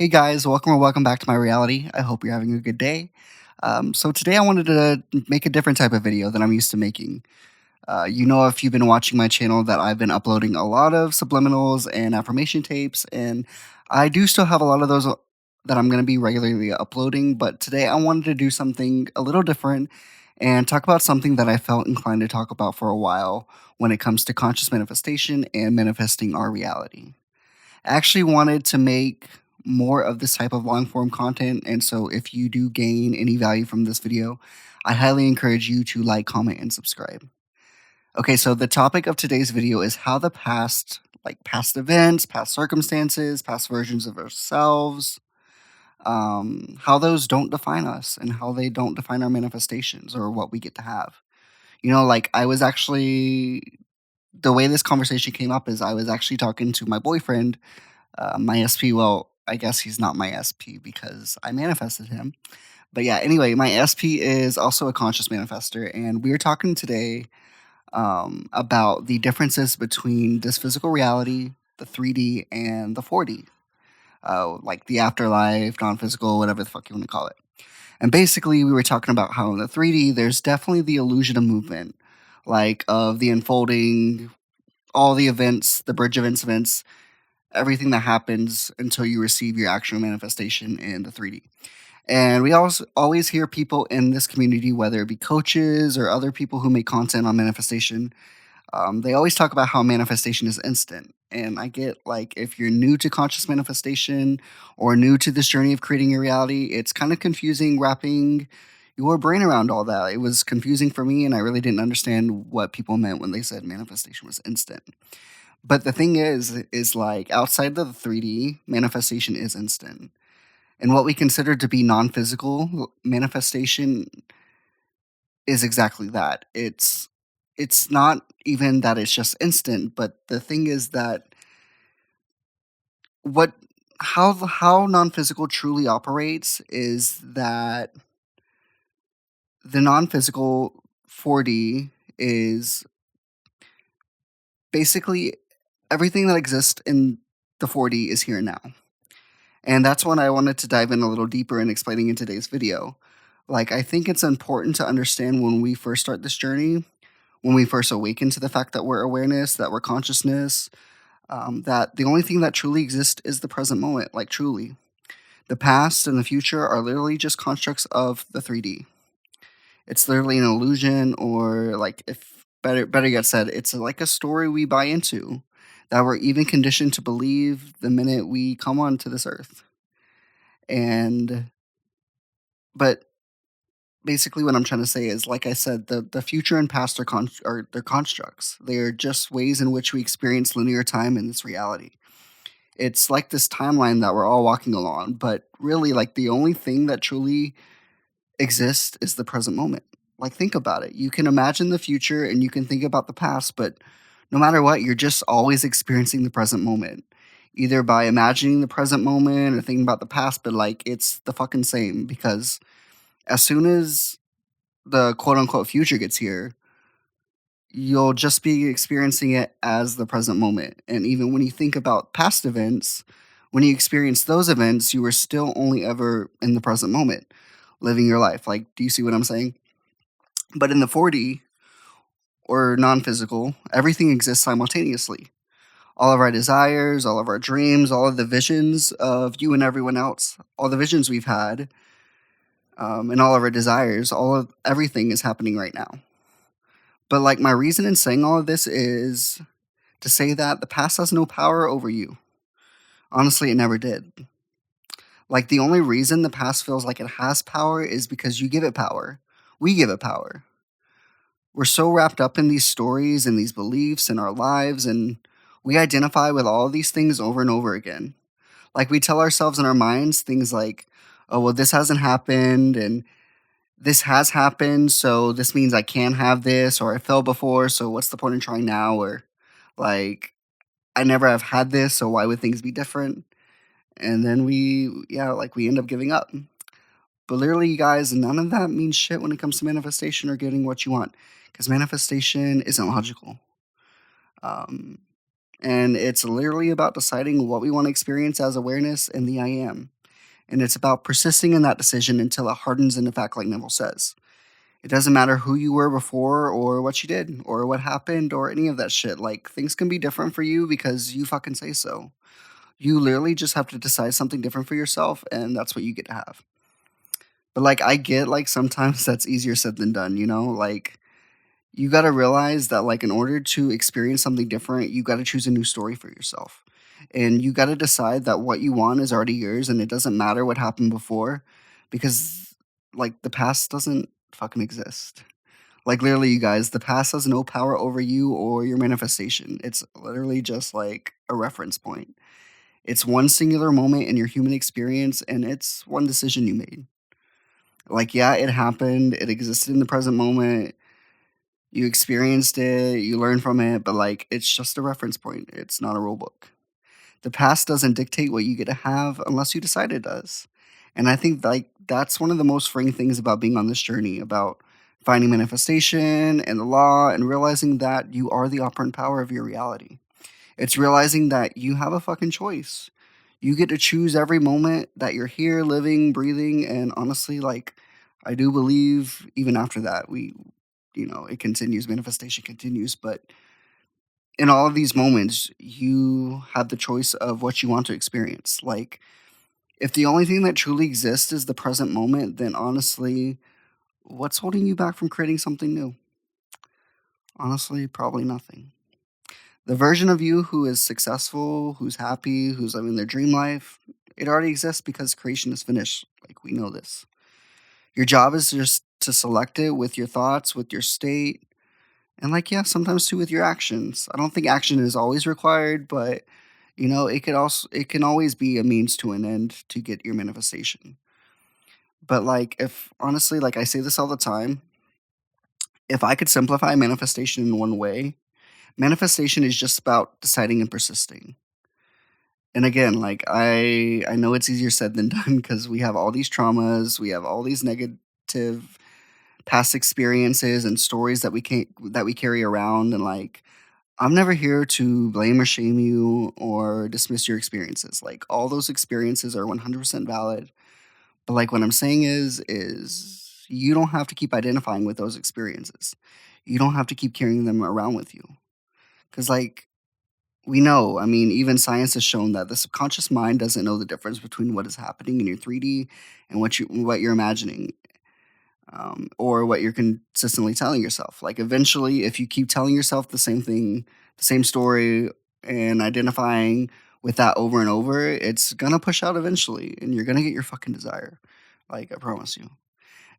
Hey guys, welcome or welcome back to my reality. I hope you're having a good day. So today I wanted to make a different type of video than I'm used to making. If you've been watching my channel, that I've been uploading a lot of subliminals and affirmation tapes, and I do still have a lot of those that I'm going to be regularly uploading. But today I wanted to do something a little different and talk about something that I felt inclined to talk about for a while when it comes to conscious manifestation and manifesting our reality. I actually wanted to make more of this type of long form content. And so, if you do gain any value from this video, I highly encourage you to like, comment, and subscribe. Okay, so the topic of today's video is how the past, like past events, past circumstances, past versions of ourselves, how those don't define us and how they don't define our manifestations or what we get to have. I was actually, the way this conversation came up is I was actually talking to my boyfriend, my SP. Well, I guess he's not my SP because I manifested him. But yeah, anyway, my SP is also a conscious manifester, and we are talking today about the differences between this physical reality, the 3D, and the 4D, like the afterlife, non physical, whatever the fuck you want to call it. And basically, we were talking about how in the 3D, there's definitely the illusion of movement, like of the unfolding, all the events, the bridge events, everything that happens until you receive your actual manifestation in the 3D. And we also always hear people in this community, whether it be coaches or other people who make content on manifestation, they always talk about how manifestation is instant. And I get, like, if you're new to conscious manifestation or new to this journey of creating your reality, it's kind of confusing wrapping your brain around all that. It was confusing for me, and I really didn't understand what people meant when they said manifestation was instant. But the thing is like outside of the 3D, manifestation is instant. And what we consider to be non physical manifestation is exactly that. It's not even that it's just instant, but the thing is that what how non physical truly operates is that the non physical 4D is basically everything that exists in the 4D is here now. And that's when I wanted to dive in a little deeper in explaining in today's video. Like, I think it's important to understand when we first start this journey, when we first awaken to the fact that we're awareness, that we're consciousness, that the only thing that truly exists is the present moment, like truly. The past and the future are literally just constructs of the 3D. It's literally an illusion, or like, if better yet said, it's like a story we buy into that we're even conditioned to believe the minute we come onto this earth. And but basically what I'm trying to say is, like I said, the future and past are they're constructs. They are just ways in which we experience linear time in this reality. It's like this timeline that we're all walking along, but really, like, the only thing that truly exists is the present moment. Like, think about it. You can imagine the future and you can think about the past, but no matter what, you're just always experiencing the present moment. Either by imagining the present moment or thinking about the past, but like it's the fucking same, because as soon as the quote unquote future gets here, you'll just be experiencing it as the present moment. And even when you think about past events, when you experience those events, you were still only ever in the present moment, living your life. Like, do you see what I'm saying? But in the 4D or non physical, everything exists simultaneously. All of our desires, all of our dreams, all of the visions of you and everyone else, all the visions we've had, and all of our desires, all of everything is happening right now. But like, my reason in saying all of this is to say that the past has no power over you. Honestly, it never did. Like, the only reason the past feels like it has power is because you give it power. We give it power. We're so wrapped up in these stories and these beliefs in our lives, and we identify with all these things over and over again. Like, we tell ourselves in our minds things like, oh, well, this hasn't happened, and this has happened, so this means I can't have this, or I fell before, so what's the point in trying now? Or like, I never have had this, so why would things be different? And then we end up giving up. But literally, you guys, none of that means shit when it comes to manifestation or getting what you want, because manifestation isn't logical. Um, And it's literally about deciding what we want to experience as awareness in the I am. And it's about persisting in that decision until it hardens into fact, like Neville says. It doesn't matter who you were before or what you did or what happened or any of that shit. Like, things can be different for you because you fucking say so. You literally just have to decide something different for yourself, and that's what you get to have. But, like, I get, like, sometimes that's easier said than done, you know? Like, you gotta realize that, like, in order to experience something different, you gotta choose a new story for yourself. And you gotta decide that what you want is already yours and it doesn't matter what happened before because, like, the past doesn't fucking exist. Like, literally, you guys, the past has no power over you or your manifestation. It's literally just like a reference point. It's one singular moment in your human experience, and it's one decision you made. Like, yeah, it happened. It existed in the present moment. You experienced it, you learned from it, but like, it's just a reference point. It's not a rule book. The past doesn't dictate what you get to have unless you decide it does. And I think like that's one of the most freeing things about being on this journey, about finding manifestation and the law and realizing that you are the operant power of your reality. It's realizing that you have a fucking choice. You get to choose every moment that you're here, living, breathing, and honestly, like, I do believe even after that, it continues, manifestation continues. But in all of these moments, you have the choice of what you want to experience. Like, if the only thing that truly exists is the present moment, then honestly, what's holding you back from creating something new? Honestly, probably nothing. The version of you who is successful, who's happy, who's living their dream life, it already exists because creation is finished. Like, we know this. Your job is just to select it with your thoughts, with your state, and like, yeah, sometimes too with your actions. I don't think action is always required, but it can always be a means to an end to get your manifestation. But like, if honestly, like I say this all the time, if I could simplify manifestation in one way, manifestation is just about deciding and persisting. And again, like, I know it's easier said than done because we have all these traumas, we have all these negative past experiences and stories that we carry around, and like, I'm never here to blame or shame you or dismiss your experiences. Like, all those experiences are 100% valid. But like, what I'm saying is you don't have to keep identifying with those experiences. You don't have to keep carrying them around with you. Cuz like, we know, I mean, even science has shown that the subconscious mind doesn't know the difference between what is happening in your 3D and what you're imagining, or what you're consistently telling yourself. Like, eventually, if you keep telling yourself the same thing, the same story, and identifying with that over and over, it's gonna push out eventually, and you're gonna get your fucking desire. Like, I promise you.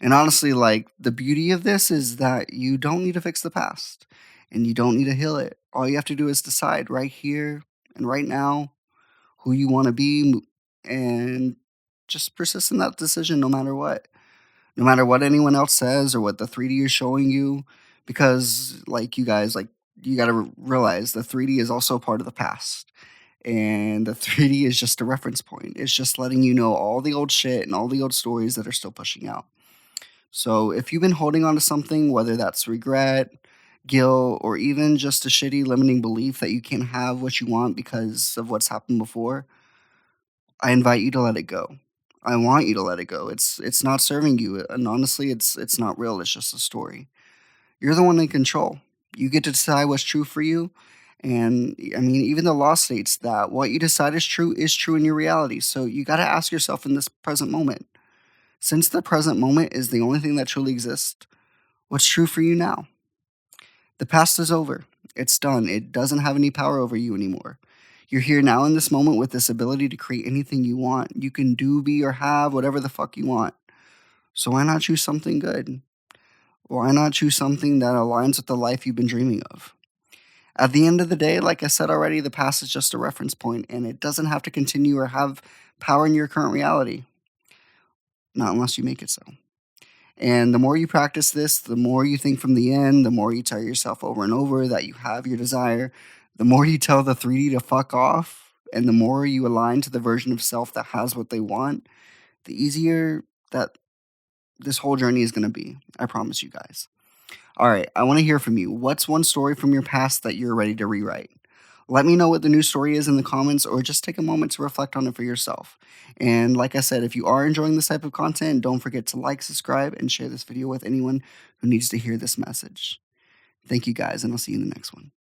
And honestly, like, the beauty of this is that you don't need to fix the past, and you don't need to heal it. All you have to do is decide right here and right now who you want to be, and just persist in that decision no matter what. No matter what anyone else says or what the 3D is showing you, because like, you guys, like, you got to realize the 3D is also part of the past. And the 3D is just a reference point. It's just letting you know all the old shit and all the old stories that are still pushing out. So if you've been holding on to something, whether that's regret, guilt, or even just a shitty limiting belief that you can't have what you want because of what's happened before, I invite you to let it go. I want you to let it go. It's not serving you, and honestly, it's not real. It's just a story. You're the one in control. You get to decide what's true for you. And I mean, even the law states that what you decide is true in your reality. So you got to ask yourself in this present moment, since the present moment is the only thing that truly exists, what's true for you now? The past is over. It's done. It doesn't have any power over you anymore. You're here now in this moment with this ability to create anything you want. You can do, be, or have whatever the fuck you want. So why not choose something good? Why not choose something that aligns with the life you've been dreaming of? At the end of the day, like I said already, the past is just a reference point and it doesn't have to continue or have power in your current reality. Not unless you make it so. And the more you practice this, the more you think from the end, the more you tell yourself over and over that you have your desire, the more you tell the 3D to fuck off, and the more you align to the version of self that has what they want, the easier that this whole journey is going to be. I promise you guys. All right, I want to hear from you. What's one story from your past that you're ready to rewrite? Let me know what the new story is in the comments, or just take a moment to reflect on it for yourself. And like I said, if you are enjoying this type of content, don't forget to like, subscribe, and share this video with anyone who needs to hear this message. Thank you guys, and I'll see you in the next one.